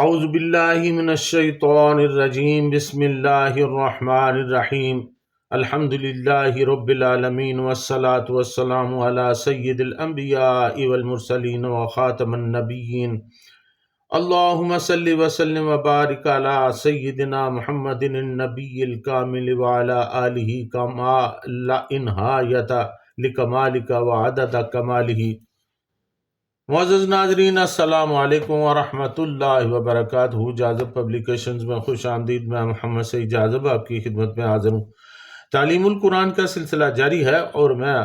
اعوذ باللہ من الشیطان الرجیم بسم اللہ الرحمن الرحیم الحمد للہ رب العالمین والصلاة والسلام علی سید الانبیاء والمرسلین وخاتم النبیین اللہم صلی وسلم وبارک علی سیدنا محمد النبی الکامل وعلی آلہ کما لا انہایت لکمالک وعدد کمالہ۔ معزز ناظرین، السلام علیکم ورحمۃ اللہ وبرکاتہ۔ جاذب پبلیکیشنز میں خوش آمدید۔ میں محمد سعید جاذب آپ کی خدمت میں حاضر ہوں۔ تعلیم القرآن کا سلسلہ جاری ہے اور میں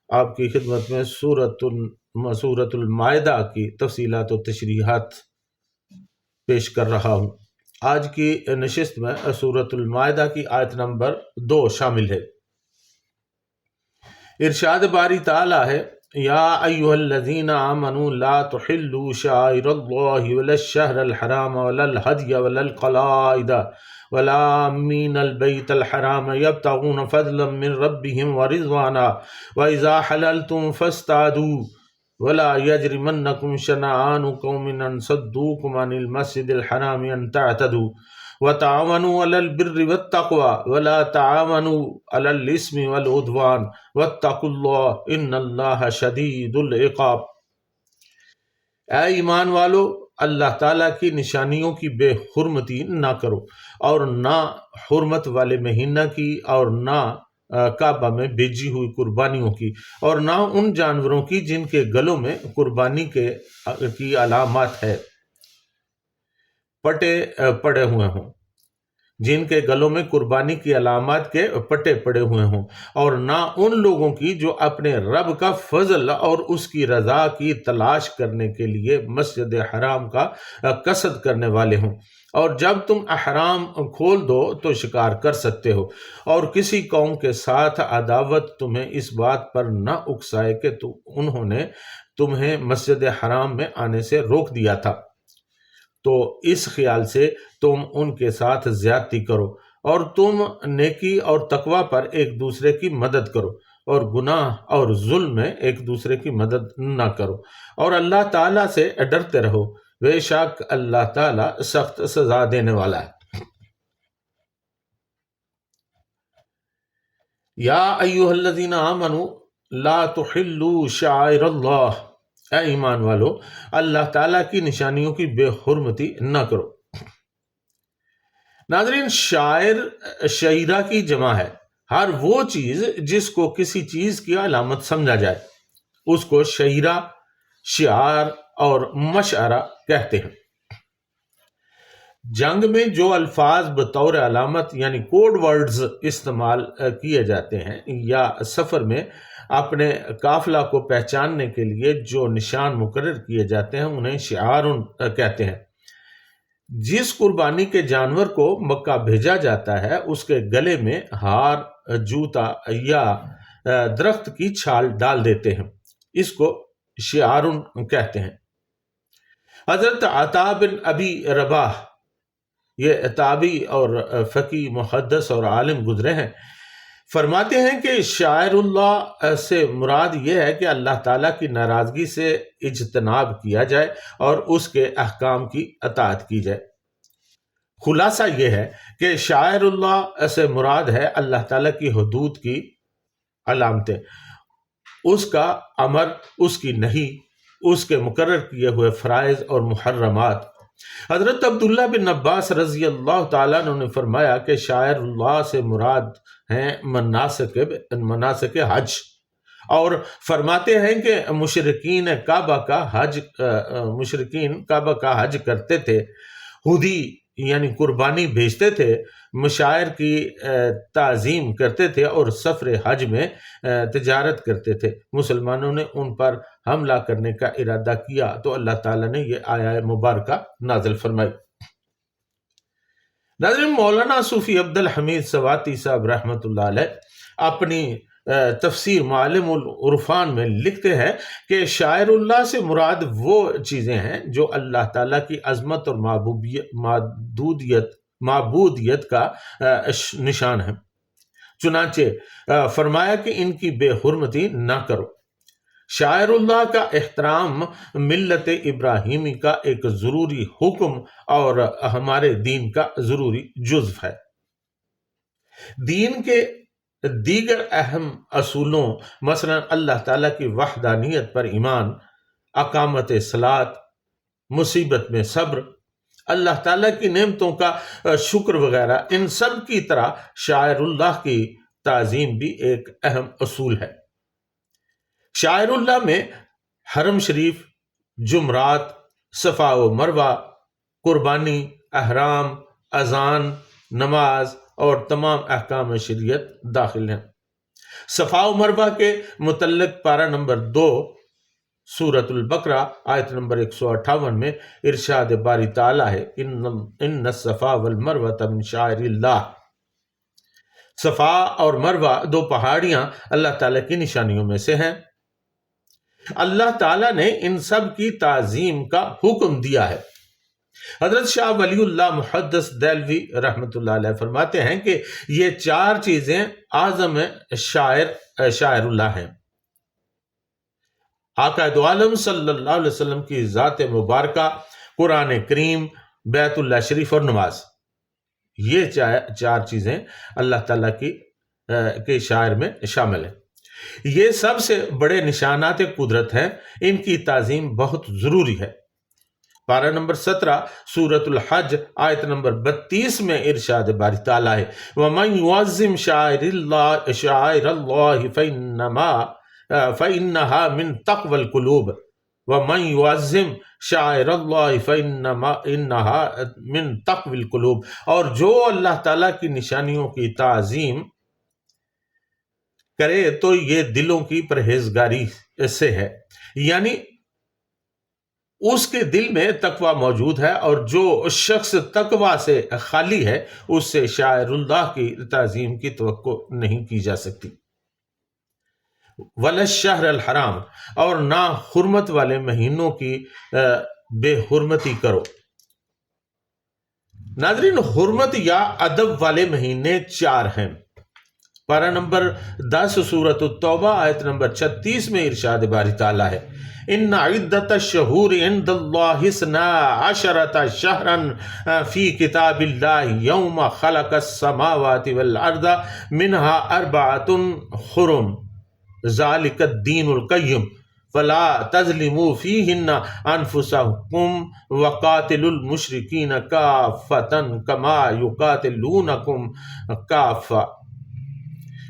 آپ کی خدمت میں سورۃ المائدہ کی تفصیلات و تشریحات پیش کر رہا ہوں۔ آج کی نشست میں سورۃ المائدہ کی آیت نمبر 2 شامل ہے۔ ارشاد باری تعالیٰ ہے: یا ایھا الذین آمنوا لا تحلوا شعائر اللہ ولا الشہر الحرام ولا الہدی ولا القلائد ولا آمین البیت الحرام یبتغون فضلا من ربہم ورضوانا واذا حللتم فاصطادوا ولا یجرمنکم شنآن قوم ان صدوکم عن المسجد الحرام ان تعتدوا وتعاونوا على البر والتقوى ولا تعاونوا على الإثم والعدوان واتقوا الله ان اللہ شدید العقاب۔ اے ایمان والو، اللہ تعالیٰ کی نشانیوں کی بے حرمتی نہ کرو، اور نہ حرمت والے مہینہ کی، اور نہ کعبہ میں بیجی ہوئی قربانیوں کی، اور نہ ان جانوروں کی جن کے گلوں میں قربانی کی علامات ہے پڑے ہوئے ہوں، جن کے گلوں میں قربانی کی علامات کے پٹے پڑے ہوئے ہوں، اور نہ ان لوگوں کی جو اپنے رب کا فضل اور اس کی رضا کی تلاش کرنے کے لیے مسجد حرام کا قصد کرنے والے ہوں، اور جب تم احرام کھول دو تو شکار کر سکتے ہو، اور کسی قوم کے ساتھ عداوت تمہیں اس بات پر نہ اکسائے کہ انہوں نے تمہیں مسجد حرام میں آنے سے روک دیا تھا، تو اس خیال سے تم ان کے ساتھ زیادتی کرو، اور تم نیکی اور تقوی پر ایک دوسرے کی مدد کرو، اور گناہ اور ظلم میں ایک دوسرے کی مدد نہ کرو، اور اللہ تعالیٰ سے ڈرتے رہو، بے شک اللہ تعالیٰ سخت سزا دینے والا ہے۔ یا ایھا الذین آمنوا لا تحلوا شعائر اللہ، اے ایمان والو، اللہ تعالیٰ کی نشانیوں کی بے حرمتی نہ کرو۔ ناظرین، شعیرہ کی جمع ہے۔ ہر وہ چیز جس کو کسی چیز کی علامت سمجھا جائے اس کو شعیرہ، شعار اور مشعرہ کہتے ہیں۔ جنگ میں جو الفاظ بطور علامت یعنی کوڈ ورڈز استعمال کیے جاتے ہیں، یا سفر میں اپنے قافلہ کو پہچاننے کے لیے جو نشان مقرر کیے جاتے ہیں، انہیں شعار کہتے ہیں۔ جس قربانی کے جانور کو مکہ بھیجا جاتا ہے اس کے گلے میں ہار، جوتا یا درخت کی چھال ڈال دیتے ہیں، اس کو شعار کہتے ہیں۔ حضرت عطا بن ابی رباح، یہ تابعی اور فقی، محدث اور عالم گزرے ہیں، فرماتے ہیں کہ شاعر اللہ سے مراد یہ ہے کہ اللہ تعالیٰ کی ناراضگی سے اجتناب کیا جائے اور اس کے احکام کی اطاعت کی جائے۔ خلاصہ یہ ہے کہ شاعر اللہ سے مراد ہے اللہ تعالیٰ کی حدود کی علامتیں، اس کا امر، اس کی نہی، اس کے مقرر کیے ہوئے فرائض اور محرمات۔ حضرت عبداللہ بن عباس رضی اللہ تعالیٰ عنہ نے فرمایا کہ شاعر اللہ سے مراد ہیں مناسک حج، اور فرماتے ہیں کہ مشرکین کعبہ کا حج کرتے تھے، ہدی یعنی قربانی بھیجتے تھے، مشاعر کی تعظیم کرتے تھے، اور سفر حج میں تجارت کرتے تھے۔ مسلمانوں نے ان پر حملہ کرنے کا ارادہ کیا تو اللہ تعالیٰ نے یہ آیہ مبارکہ نازل فرمائی۔ ناظرین، مولانا صوفی عبد الحمید سواتی صاحب رحمۃ اللہ علیہ اپنی تفسیر معالم العرفان میں لکھتے ہیں کہ شاعر اللہ سے مراد وہ چیزیں ہیں جو اللہ تعالیٰ کی عظمت اور معبودیت کا نشان ہے۔ چنانچہ فرمایا کہ ان کی بے حرمتی نہ کرو۔ شاعر اللہ کا احترام ملت ابراہیمی کا ایک ضروری حکم اور ہمارے دین کا ضروری جزو ہے۔ دین کے دیگر اہم اصولوں مثلا اللہ تعالیٰ کی وحدانیت پر ایمان، اقامت صلاۃ، مصیبت میں صبر، اللہ تعالیٰ کی نعمتوں کا شکر وغیرہ، ان سب کی طرح شاعر اللہ کی تعظیم بھی ایک اہم اصول ہے۔ شاعر اللہ میں حرم شریف، جمرات، صفا و مروہ، قربانی، احرام، اذان، نماز اور تمام احکام شریعت داخل ہیں۔ صفا و مروہ کے متعلق پارہ نمبر 2 سورۃ البقرہ آیت نمبر 158 میں ارشاد باری تعالیٰ ہے، ان الصفا والمروہ من شعائر اللہ۔ صفا اور مروہ 2 پہاڑیاں اللہ تعالیٰ کی نشانیوں میں سے ہیں۔ اللہ تعالیٰ نے ان سب کی تعظیم کا حکم دیا ہے۔ حضرت شاہ ولی اللہ محدث دہلوی رحمۃ اللہ علیہ فرماتے ہیں کہ یہ 4 چیزیں اعظم شاعر اللہ ہیں: آقا دو عالم صلی اللہ علیہ وسلم کی ذات مبارکہ، قرآن کریم، بیت اللہ شریف اور نماز۔ یہ 4 چیزیں اللہ تعالیٰ کے شاعر میں شامل ہیں۔ یہ سب سے بڑے نشانات قدرت ہیں، ان کی تعظیم بہت ضروری ہے۔ پارہ نمبر 17 سورۃ الحج آیت نمبر 32 میں ارشاد باری تعالیٰ ہے، وَمَن يُعَظِّمْ شَعَائِرَ اللَّهِ فَإِنَّهَا مِن تَقْوَى الْقُلُوبِ وَمَن يُعَظِّمْ شَعَائِرَ اللَّهِ فَإِنَّهَا مِن تَقْوَى الْقُلُوبِ، اور جو اللہ تعالیٰ کی نشانیوں کی تعظیم کرے تو یہ دلوں کی پرہیزگاری سے ہے، یعنی اس کے دل میں تقوی موجود ہے، اور جو شخص تقوی سے خالی ہے اس سے شاعر اللہ کی تعظیم کی توقع نہیں کی جا سکتی۔ وَلَا الشَّهْرَ الْحَرَامَ، اور نہ حرمت والے مہینوں کی بے حرمتی کرو۔ ناظرین، حرمت یا ادب والے مہینے 4 ہیں۔ پارہ نمبر 10 سورۃ التوبہ آیت نمبر 36 میں ارشاد باری تعالیٰ ہے، ان عدت الشہور عند اللہ 12 شہرا فی کتاب اللہ یوم خلق السماوات والارض منها 4 حرم ذالک الدین القیم فلا تظلموا فیہن انفسکم وقاتلوا المشرکین کافۃ کما یقاتلونکم کافۃ۔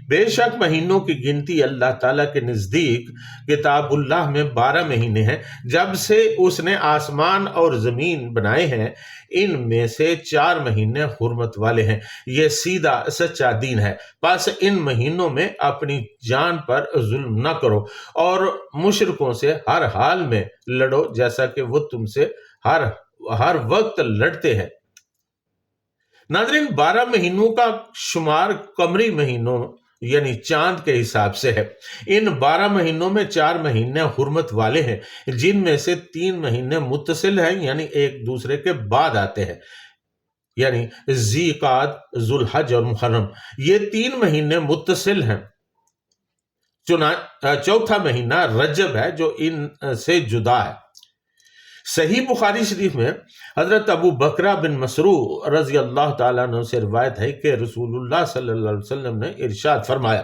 بے شک مہینوں کی گنتی اللہ تعالیٰ کے نزدیک کتاب اللہ میں 12 مہینے ہیں، جب سے اس نے آسمان اور زمین بنائے ہیں، ان میں سے 4 مہینے حرمت والے ہیں۔ یہ سیدھا سچا دین ہے، بس ان مہینوں میں اپنی جان پر ظلم نہ کرو اور مشرکوں سے ہر حال میں لڑو جیسا کہ وہ تم سے ہر وقت لڑتے ہیں۔ ناظرین، 12 مہینوں کا شمار قمری مہینوں یعنی چاند کے حساب سے ہے۔ ان 12 مہینوں میں 4 مہینے حرمت والے ہیں، جن میں سے 3 مہینے متصل ہیں یعنی ایک دوسرے کے بعد آتے ہیں، یعنی ذی قعد، ذوالحج اور محرم۔ یہ 3 مہینے متصل ہیں۔ چوتھا مہینہ رجب ہے جو ان سے جدا ہے۔ صحیح بخاری شریف میں حضرت ابو بکرہ بن مسروق رضی اللہ تعالیٰ عنہ سے روایت ہے کہ رسول اللہ صلی اللہ علیہ وسلم نے ارشاد فرمایا،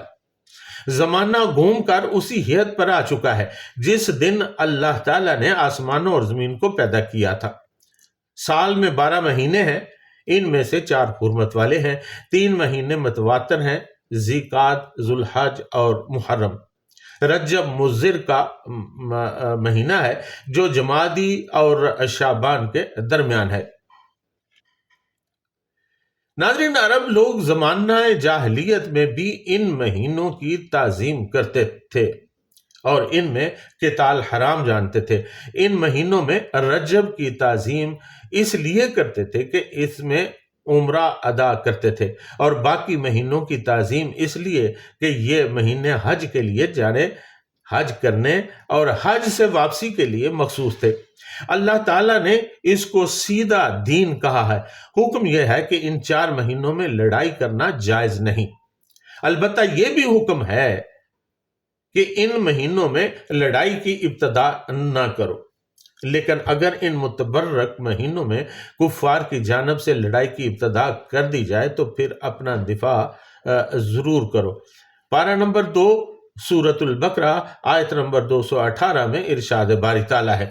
زمانہ گھوم کر اسی حد پر آ چکا ہے جس دن اللہ تعالیٰ نے آسمانوں اور زمین کو پیدا کیا تھا۔ سال میں 12 مہینے ہیں، ان میں سے 4 حرمت والے ہیں، 3 مہینے متواتر ہیں، ذی قعد، ذوالحج اور محرم۔ رجب مضر کا مہینہ ہے جو جمادی اور شعبان کے درمیان ہے۔ ناظرین، عرب لوگ زمانہ جاہلیت میں بھی ان مہینوں کی تعظیم کرتے تھے اور ان میں قتال حرام جانتے تھے۔ ان مہینوں میں رجب کی تعظیم اس لیے کرتے تھے کہ اس میں عمرہ ادا کرتے تھے، اور باقی مہینوں کی تعظیم اس لیے کہ یہ مہینے حج کے لیے جانے، حج کرنے اور حج سے واپسی کے لیے مخصوص تھے۔ اللہ تعالیٰ نے اس کو سیدھا دین کہا ہے۔ حکم یہ ہے کہ ان 4 مہینوں میں لڑائی کرنا جائز نہیں۔ البتہ یہ بھی حکم ہے کہ ان مہینوں میں لڑائی کی ابتدا نہ کرو، لیکن اگر ان متبرک مہینوں میں کفار کی جانب سے لڑائی کی ابتدا کر دی جائے تو پھر اپنا دفاع ضرور کرو۔ پارہ نمبر 2 سورۃ البقرہ آیت نمبر 218 میں ارشاد باری تعالیٰ ہے،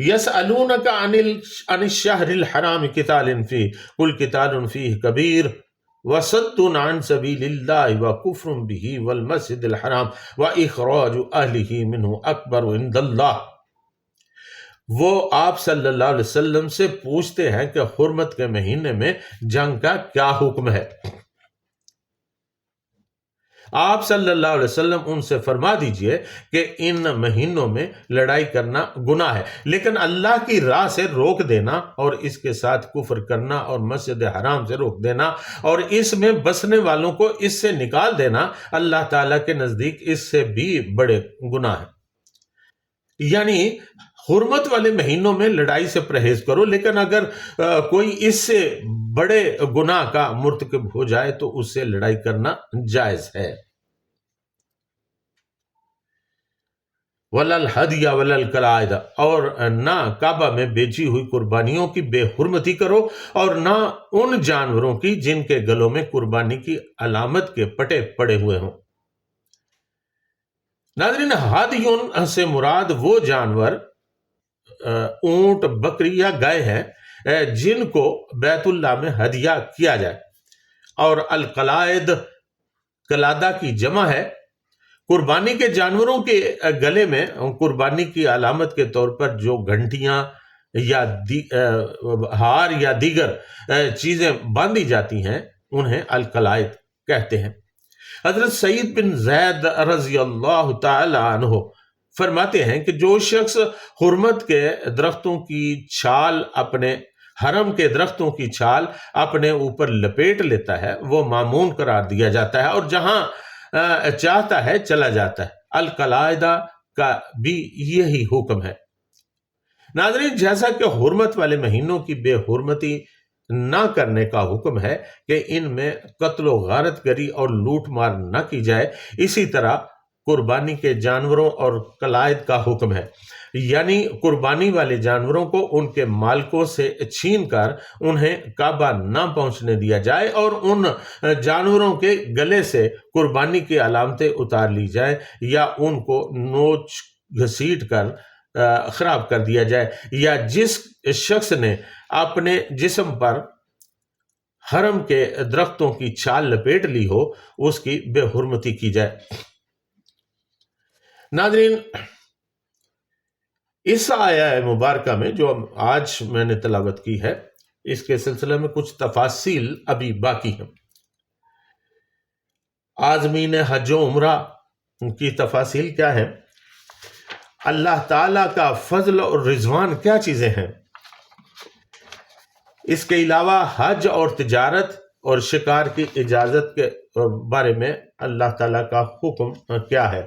یسألونک عن الشہر الحرام قتال فیہ قل قتال فیہ کبیر وصد عن سبیل اللہ وکفر بہ والمسجد الحرام واخراج اہلہ منہ اکبر عند اللہ۔ وہ آپ صلی اللہ علیہ وسلم سے پوچھتے ہیں کہ حرمت کے مہینے میں جنگ کا کیا حکم ہے؟ آپ صلی اللہ علیہ وسلم ان سے فرما دیجئے کہ ان مہینوں میں لڑائی کرنا گناہ ہے، لیکن اللہ کی راہ سے روک دینا اور اس کے ساتھ کفر کرنا اور مسجد حرام سے روک دینا اور اس میں بسنے والوں کو اس سے نکال دینا اللہ تعالیٰ کے نزدیک اس سے بھی بڑے گناہ ہیں۔ یعنی حرمت والے مہینوں میں لڑائی سے پرہیز کرو، لیکن اگر کوئی اس سے بڑے گناہ کا مرتکب ہو جائے تو اس سے لڑائی کرنا جائز ہے۔ وَلَا الْحَدْيَ وَلَا الْقَلَائِدَ، اور نہ کعبہ میں بیچی ہوئی قربانیوں کی بے حرمتی کرو اور نہ ان جانوروں کی جن کے گلوں میں قربانی کی علامت کے پٹے پڑے ہوئے ہوں۔ ناظرین، ہادیون سے مراد وہ جانور اونٹ، بکری یا گائے ہیں جن کو بیت اللہ میں ہدیہ کیا جائے، اور القلائد قلادہ کی جمع ہے۔ قربانی کے جانوروں کے گلے میں قربانی کی علامت کے طور پر جو گھنٹیاں یا ہار یا دیگر چیزیں باندھی جاتی ہیں انہیں القلائد کہتے ہیں۔ حضرت سعید بن زید رضی اللہ تعالی عنہ فرماتے ہیں کہ جو شخص حرمت کے درختوں کی چھال اپنے حرم کے درختوں کی چھال اپنے اوپر لپیٹ لیتا ہے وہ مامون قرار دیا جاتا ہے اور جہاں چاہتا ہے چلا جاتا ہے۔ القلائدہ کا بھی یہی حکم ہے۔ ناظرین، جیسا کہ حرمت والے مہینوں کی بے حرمتی نہ کرنے کا حکم ہے کہ ان میں قتل و غارت گری اور لوٹ مار نہ کی جائے، اسی طرح قربانی کے جانوروں اور قلائد کا حکم ہے، یعنی قربانی والے جانوروں کو ان کے مالکوں سے چھین کر انہیں کعبہ نہ پہنچنے دیا جائے اور ان جانوروں کے گلے سے قربانی کی علامتیں اتار لی جائیں یا ان کو نوچ گھسیٹ کر خراب کر دیا جائے، یا جس شخص نے اپنے جسم پر حرم کے درختوں کی چھال لپیٹ لی ہو اس کی بے حرمتی کی جائے۔ ناظرین، اس آیہ مبارکہ میں جو آج میں نے تلاوت کی ہے اس کے سلسلے میں کچھ تفاصیل ابھی باقی ہیں۔ عازمین حج و عمرہ کی تفاصیل کیا ہے، اللہ تعالیٰ کا فضل اور رضوان کیا چیزیں ہیں، اس کے علاوہ حج اور تجارت اور شکار کی اجازت کے بارے میں اللہ تعالیٰ کا حکم کیا ہے،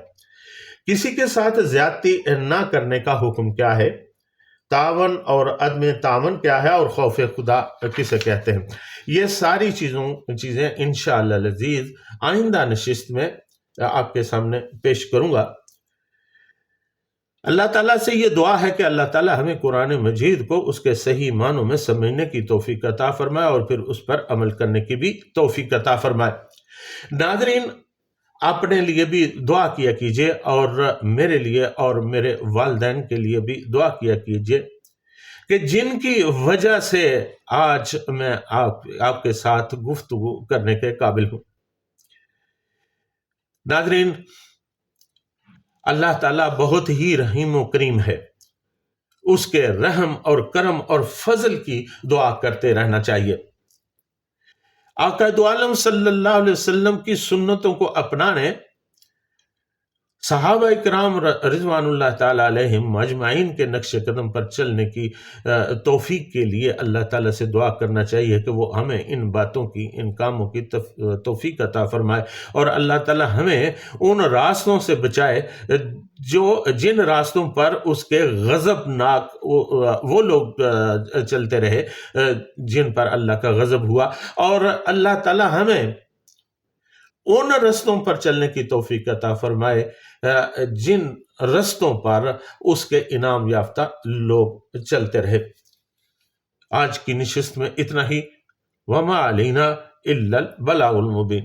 کسی کے ساتھ زیادتی نہ کرنے کا حکم کیا ہے، تعاون اور عدم تعاون کیا ہے، اور خوف خدا کسے کہتے ہیں۔ یہ ساری چیزیں انشاءاللہ العزیز آئندہ نشست میں آپ کے سامنے پیش کروں گا۔ اللہ تعالیٰ سے یہ دعا ہے کہ اللہ تعالیٰ ہمیں قرآن مجید کو اس کے صحیح معنوں میں سمجھنے کی توفیق عطا فرمائے اور پھر اس پر عمل کرنے کی بھی توفیق عطا فرمائے۔ ناظرین، اپنے لیے بھی دعا کیا کیجئے اور میرے لیے اور میرے والدین کے لیے بھی دعا کیا کیجئے کہ جن کی وجہ سے آج میں آپ کے ساتھ گفتگو کرنے کے قابل ہوں۔ ناظرین، اللہ تعالیٰ بہت ہی رحیم و کریم ہے، اس کے رحم اور کرم اور فضل کی دعا کرتے رہنا چاہیے۔ آقا دو عالم صلی اللہ علیہ وسلم کی سنتوں کو اپنانے، صحابہ اکرام رضوان اللہ تعالیٰ علیہم اجمعین کے نقش قدم پر چلنے کی توفیق کے لیے اللہ تعالیٰ سے دعا کرنا چاہیے کہ وہ ہمیں ان باتوں کی، ان کاموں کی توفیق عطا فرمائے، اور اللہ تعالیٰ ہمیں ان راستوں سے بچائے جن راستوں پر اس کے غضبناک وہ لوگ چلتے رہے جن پر اللہ کا غضب ہوا، اور اللہ تعالیٰ ہمیں ان رستوں پر چلنے کی توفیق عطا فرمائے جن رستوں پر اس کے انعام یافتہ لوگ چلتے رہے۔ آج کی نشست میں اتنا ہی۔ وما علینا الا البلاغ المبین۔